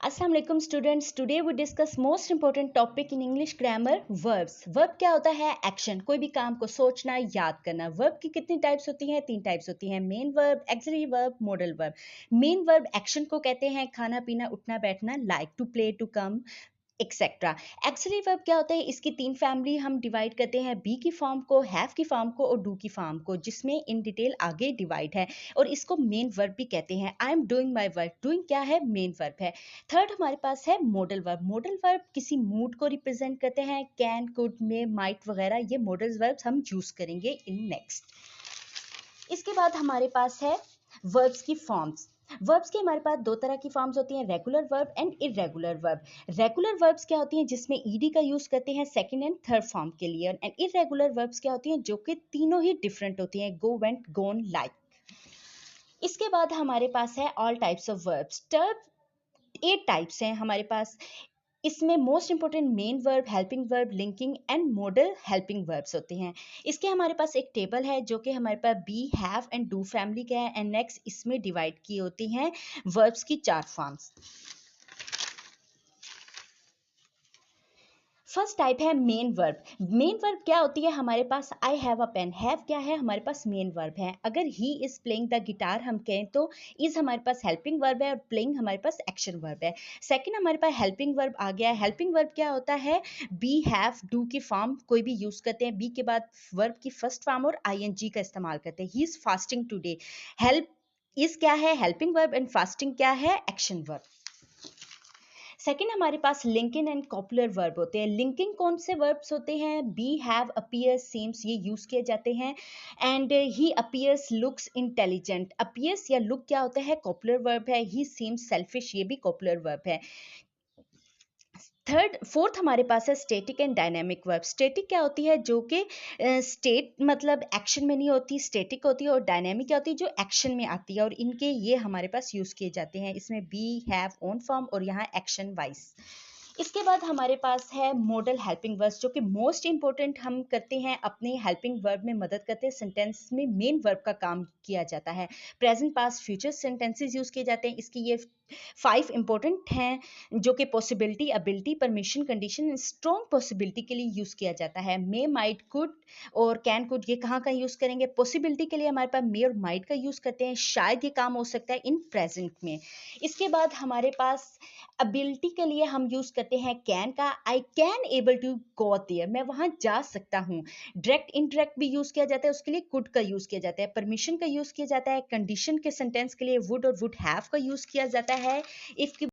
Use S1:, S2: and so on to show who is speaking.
S1: अस्सलाम वालेकुम students, today we discuss most important topic in English grammar, verbs. Verb क्या होता है? एक्शन, कोई भी काम को सोचना, याद करना। वर्ब की कितनी टाइप्स होती हैं? 3 टाइप्स होती हैं, main verb, auxiliary verb, modal verb. Main verb action को कहते हैं, खाना पीना, उठना बैठना, like to play, to come, etcetera. Auxiliary verb क्या होता है? इसकी 3 फैमिली हम डिवाइड करते हैं, बी की फॉर्म को, हैव की फॉर्म को और डू की फॉर्म को, जिसमें इन डिटेल आगे डिवाइड है। और इसको मेन वर्ब भी कहते हैं। I am doing my work, doing क्या है? मेन वर्ब है। थर्ड हमारे पास है मॉडल वर्ब। मॉडल वर्ब किसी मूड को रिप्रेजेंट करते हैं, कैन, कुड, मे, माइट वगैरह। ये मॉडल वर्ब्स हम यूज करेंगे इन नेक्स्ट। इसके बाद हमारे पास है वर्ब्स की फॉर्म्स। वर्ब्स की हमारे पास 2 तरह की फॉर्म्स होती हैं, regular verb and irregular verb. Regular verbs क्या होती हैं? जिसमें ईडी का यूज करते हैं सेकंड एंड थर्ड फॉर्म के लिए। एंड इरेगुलर वर्ब्स क्या होती हैं? जो कि तीनों ही डिफरेंट होती हैं, गो, वेंट, गोन, लाइक। इसके बाद हमारे पास है ऑल टाइप्स ऑफ वर्ब्स। टर्ब 8 टाइप्स हैं हमारे पास। इसमें most important main verb, helping verb, linking and modal helping verbs होते हैं। इसके हमारे पास एक टेबल है जो कि हमारे पास be, have and do family का है। एंड नेक्स्ट इसमें डिवाइड की होती हैं वर्ब्स की 4 फॉर्म्स। फर्स्ट टाइप है मेन वर्ब। मेन वर्ब क्या होती है? हमारे पास I have a pen, have क्या है? हमारे पास मेन वर्ब है। अगर he is playing the guitar हम कहें तो इज हमारे पास हेल्पिंग वर्ब है और प्लेइंग हमारे पास एक्शन वर्ब है। सेकंड हमारे पास हेल्पिंग वर्ब आ गया है। हेल्पिंग वर्ब क्या होता है? बी, हैव, डू की फॉर्म कोई भी यूज करते हैं, बी के बाद वर्ब की फर्स्ट फॉर्म और आईएनजी का इस्तेमाल करते हैं। He is fasting today, help is क्या है? हेल्पिंग वर्ब एंड फास्टिंग क्या है? Action verb. सेकेंड हमारे पास लिंकिंग एंड कॉपुलर वर्ब होते हैं। लिंकिंग कौन से वर्ब्स होते हैं? बी, हैव, अपीयर्स, सीम्स, ये यूज किए जाते हैं। And he appears, looks intelligent. Appears या लुक क्या होता है? कॉपुलर वर्ब है। ही सीम्स सेल्फिश, ये भी कॉपुलर वर्ब है। फोर्थ हमारे पास है static and dynamic verb. Static क्या होती है? जो कि स्टेट मतलब एक्शन में नहीं होती, स्टेटिक होती है। और डायनेमिक क्या होती है? जो एक्शन में आती है। और इनके ये हमारे पास यूज किए जाते हैं। इसमें बी, हैव, ऑन फॉर्म और यहाँ एक्शन वाइज। इसके बाद हमारे पास है मॉडल हेल्पिंग वर्ब्स, जो कि मोस्ट इंपॉर्टेंट हम करते हैं, अपने हेल्पिंग वर्ब में मदद करते हैं। सेंटेंस में मेन वर्ब का काम किया जाता है। Present, past, future sentences use किए जाते हैं। इसकी ये 5 इंपॉर्टेंट हैं, जो कि possibility, ability, permission, condition, strong possibility के लिए यूज किया जाता है। मे, माइट, कुड और कैन, कुड ये कहाँ का यूज करेंगे? पॉसिबिलिटी के लिए हमारे पास मे और माइट का यूज करते हैं। शायद ये काम हो सकता है इन प्रेजेंट में। इसके बाद हमारे पास एबिलिटी के लिए हम यूज करते हैं कैन का। I can able to go there, मैं वहां जा सकता हूँ। डायरेक्ट, इनडायरेक्ट भी यूज किया जाता है, उसके लिए कुड का यूज किया जाता है। परमिशन का यूज किया जाता है। कंडीशन के सेंटेंस के लिए वुड और वुड हैव का यूज किया जाता है। इफ